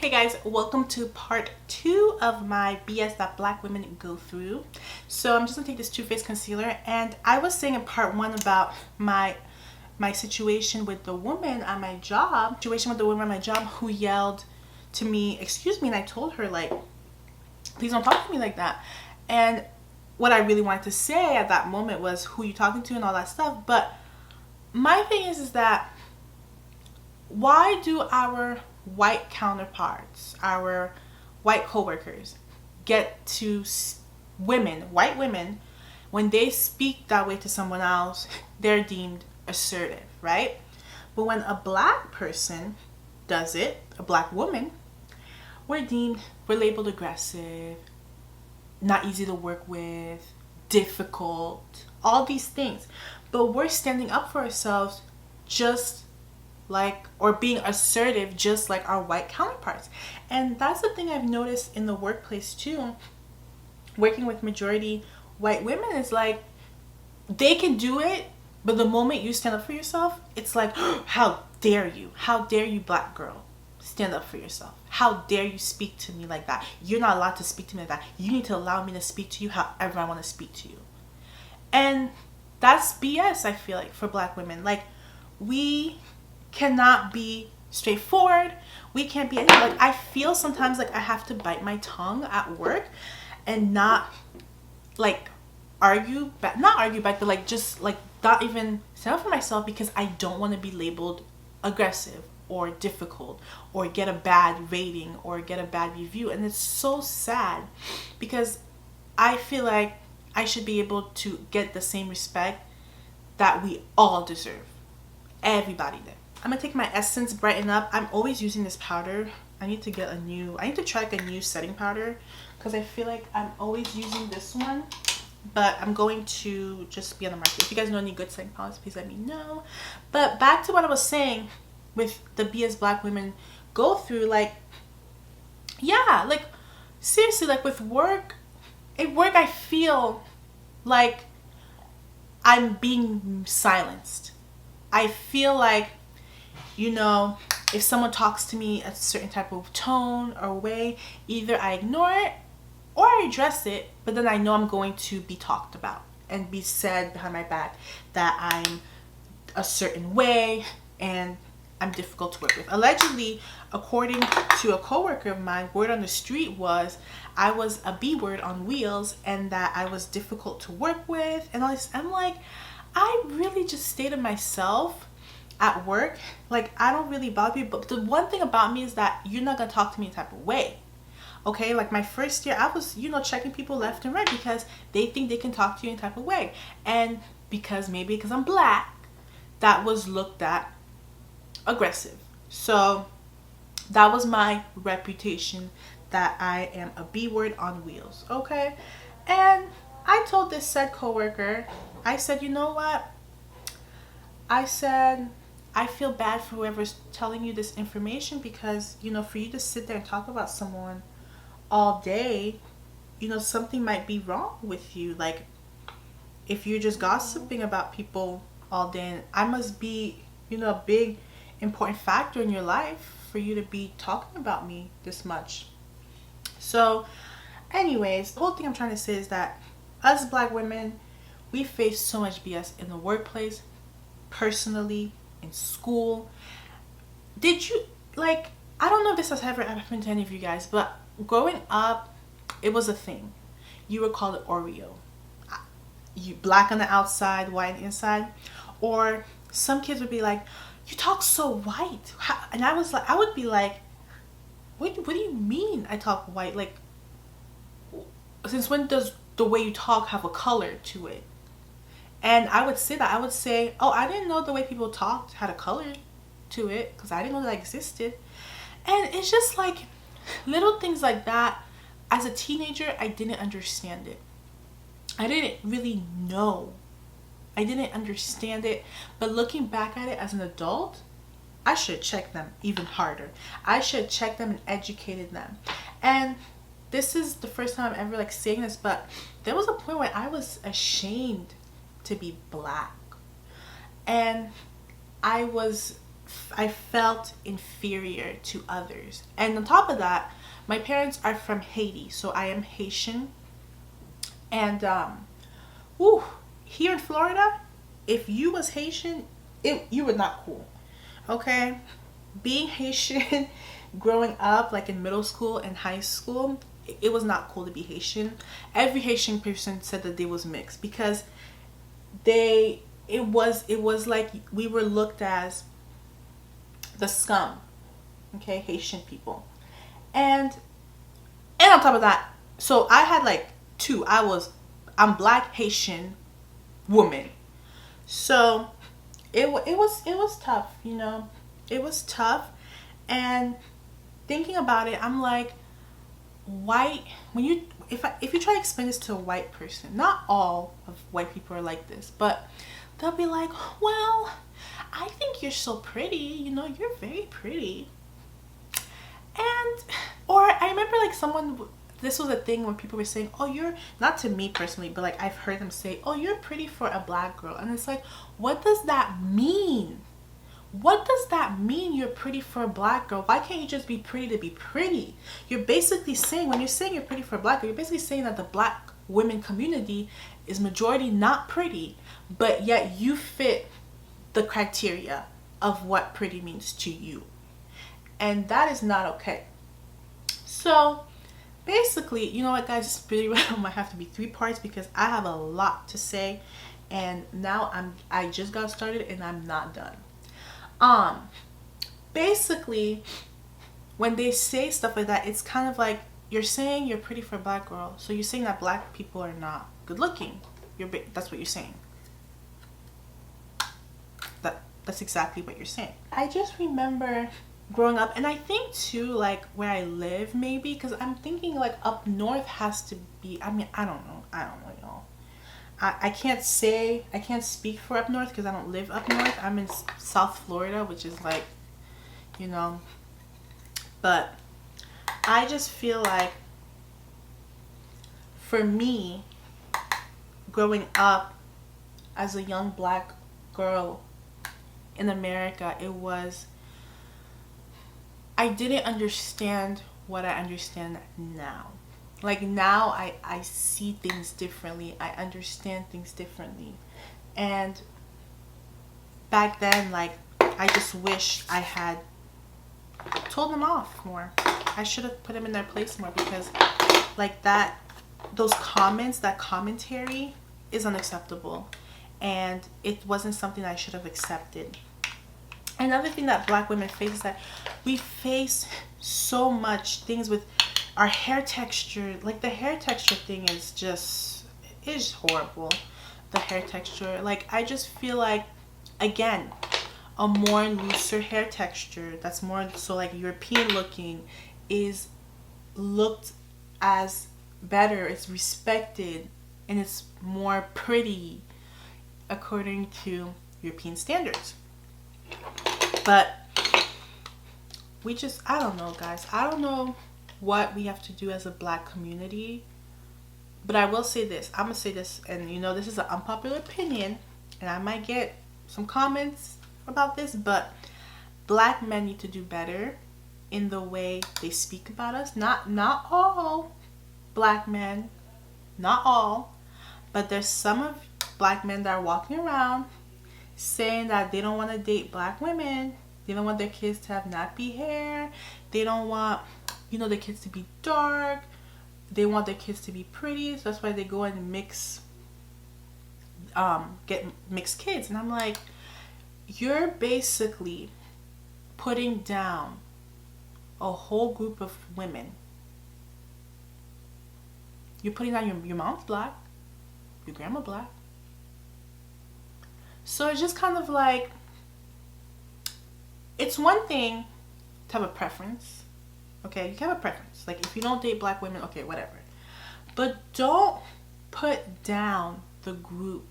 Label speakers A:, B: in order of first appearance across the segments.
A: Hey guys, welcome to part 2 of my BS that black women go through. So I'm just gonna take this Too Faced concealer, and I was saying in part 1 about my situation with the woman at my job, who yelled to me, "Excuse me," and I told her, like, please don't talk to me like that. And what I really wanted to say at that moment was, who you talking to and all that stuff. But my thing is whiwhy do our white counterparts, our white coworkers, get to white women, when they speak that way to someone else, they're deemed assertive, right? But when a black person does it, a black woman, we're labeled aggressive, not easy to work with, difficult, all these things. But we're standing up for ourselves just like, or being assertive just like our white counterparts. And that's the thing I've noticed in the workplace too, working with majority white women, is like, they can do it, but the moment you stand up for yourself, it's like, how dare you, black girl, stand up for yourself, how dare you speak to me like that, you're not allowed to speak to me like that, you need to allow me to speak to you however I want to speak to you. And that's BS, I feel like, for black women. Like, we cannot be straightforward, we can't be anything. Like, I feel sometimes like I have to bite my tongue at work and not like not argue back, but like just like not even stand up for myself, because I don't want to be labeled aggressive or difficult or get a bad rating or get a bad review. And it's so sad, because I feel like I should be able to get the same respect that we all deserve, everybody there. I'm gonna take my Essence Brighten Up. I'm always using this powder. I need to try like a new setting powder, because I feel like I'm always using this one, but I'm going to just be on the market. If you guys know any good setting powders, please let me know. But back to what I was saying with the BS black women go through, like, yeah, like, seriously, like, with work, I feel like I'm being silenced. I feel like, you know, if someone talks to me a certain type of tone or way, either I ignore it or I address it, but then I know I'm going to be talked about and be said behind my back that I'm a certain way and I'm difficult to work with. Allegedly, according to a coworker of mine, word on the street was I was a B word on wheels and that I was difficult to work with and all this. I'm like, I really just stay to myself at work. Like, I don't really bother you, but the one thing about me is that you're not gonna talk to me a type of way. Okay, like my first year, I was, checking people left and right because they think they can talk to you in a type of way. And because I'm black, that was looked at aggressive. So that was my reputation, that I am a B word on wheels. Okay. And I told this said coworker, I said, you know what? I said, I feel bad for whoever's telling you this information, because, for you to sit there and talk about someone all day, something might be wrong with you. Like, if you're just gossiping about people all day, I must be, a big important factor in your life for you to be talking about me this much. So anyways, the whole thing I'm trying to say is that us black women, we face so much BS in the workplace, personally, in school. Did you, like, I don't know if this has ever happened to any of you guys, but growing up, it was a thing. You were called an Oreo. You black on the outside, white on the inside. Or some kids would be like, you talk so white. And I would be like, what do you mean I talk white? Like, since when does the way you talk have a color to it? And I would say that. I would say, oh, I didn't know the way people talked had a color to it, because I didn't know that existed. And it's just like little things like that. As a teenager, I didn't understand it. I didn't really know. I didn't understand it. But looking back at it as an adult, I should check them even harder. I should check them and educated them. And this is the first time I'm ever like saying this, but there was a point where I was ashamed to be black. And I was I felt inferior to others. And on top of that, my parents are from Haiti, so I am Haitian. And whew, here in Florida, if you was Haitian, you were not cool. Okay? Being Haitian growing up like in middle school and high school, it was not cool to be Haitian. Every Haitian person said that they was mixed because it was like we were looked as the scum. Okay, Haitian people. And on top of that, so I had like two. I'm black Haitian woman. So it was tough, you know. It was tough. And thinking about it, I'm like, white, if you try to explain this to a white person, not all of white people are like this, but they'll be like, well, I think you're so pretty, you know, you're very pretty. And or I remember like this was a thing when people were saying, oh, you're, not to me personally, but like I've heard them say, oh, you're pretty for a black girl. And it's like, what does that mean? What does that mean, you're pretty for a black girl? Why can't you just be pretty to be pretty? You're basically saying, when you're saying you're pretty for a black girl, you're basically saying that the black women community is majority not pretty, but yet you fit the criteria of what pretty means to you. And that is not okay. So basically, you know what guys, this video might have to be 3 parts because I have a lot to say, and now I just got started and I'm not done. Basically, when they say stuff like that, it's kind of like you're saying you're pretty for a black girl, so you're saying that black people are not good looking. That's what you're saying. That's exactly what you're saying. I just remember growing up, and I think too, like where I live, maybe, because I'm thinking like up north has to be, I mean, I don't know, y'all. I can't speak for up north because I don't live up north. I'm in South Florida, which is like, you know, but I just feel like for me, growing up as a young black girl in America, I didn't understand what I understand now. Like now I see things differently. I understand things differently. And back then, like, I just wish I had told them off more. I should have put them in their place more because like those comments, that commentary is unacceptable. And it wasn't something I should have accepted. Another thing that black women face is that we face so much things with our hair texture. Like the hair texture thing is horrible. The hair texture, like I just feel like, again, a more looser hair texture that's more so like European looking is looked as better, it's respected, and it's more pretty according to European standards. But I don't know guys, I don't know what we have to do as a black community, but I will say this, I'm gonna say this, and you know this is an unpopular opinion and I might get some comments about this, but black men need to do better in the way they speak about us. Not all black men, not all, but there's some of black men that are walking around saying that they don't want to date black women. They don't want their kids to have nappy hair. They don't want, you know, their kids to be dark. They want their kids to be pretty. So that's why they go and get mixed kids. And I'm like, you're basically putting down a whole group of women. You're putting down your mom's black, your grandma black. So it's just kind of like, it's one thing to have a preference. Okay, you can have a preference. Like if you don't date black women, okay, whatever. But don't put down the group.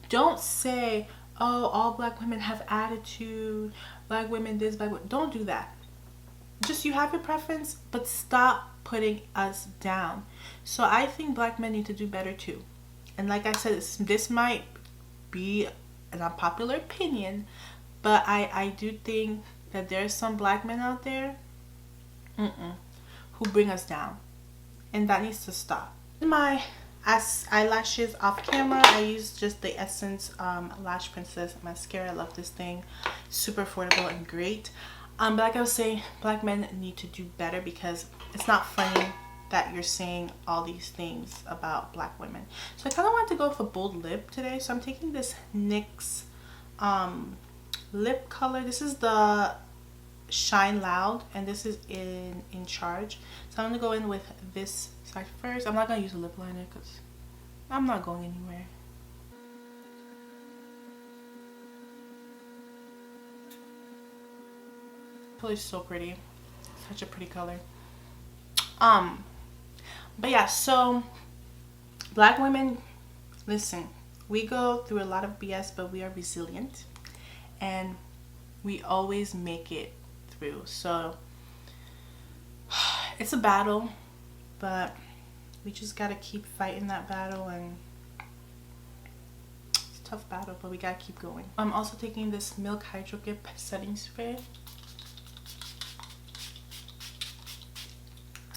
A: Don't say, oh, all black women have attitude, black women this, black women. Don't do that. Just, you have your preference, but stop putting us down. So I think black men need to do better too. And like I said, this might be an unpopular opinion, but I do think that there's some black men out there who bring us down, and that needs to stop. My eyelashes off camera, I use just the Essence Lash Princess mascara. I love this thing, super affordable and great. But like I was saying, black men need to do better, because it's not funny that you're saying all these things about black women. So I kind of wanted to go with a bold lip today, so I'm taking this NYX lip color. This is the Shine Loud, and this is in Charge. So I'm gonna go in with this side first. I'm not gonna use a lip liner because I'm not going anywhere. Color is so pretty, such a pretty color. But yeah, so black women, listen, we go through a lot of BS, but we are resilient and we always make it through. So it's a battle, but we just gotta keep fighting that battle, and it's a tough battle, but we gotta keep going. I'm also taking this Milk Hydro Grip setting spray.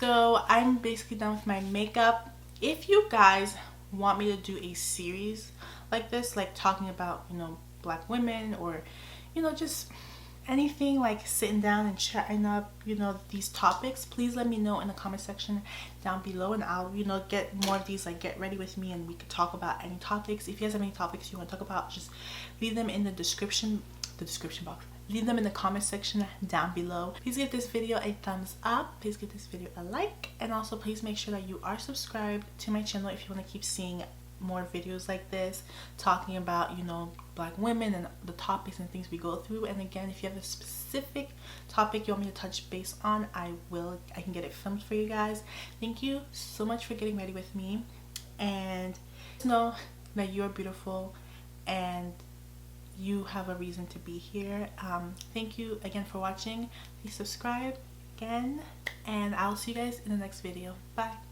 A: So I'm basically done with my makeup. If you guys want me to do a series like this, like talking about, you know, black women, or, you know, just anything, like sitting down and chatting up, you know, these topics, please let me know in the comment section down below, and I'll, you know, get more of these, like get ready with me, and we could talk about any topics. If you guys have any topics you want to talk about, just leave them in the description box. Leave them in the comment section down below. Please give this video a thumbs up. Please give this video a like, and also please make sure that you are subscribed to my channel if you want to keep seeing more videos like this, talking about, you know, black women and the topics and things we go through. And again, if you have a specific topic you want me to touch base on, I can get it filmed for you guys. Thank you so much for getting ready with me, and know that you are beautiful and you have a reason to be here. Thank you again for watching. Please subscribe again, and I'll see you guys in the next video. Bye.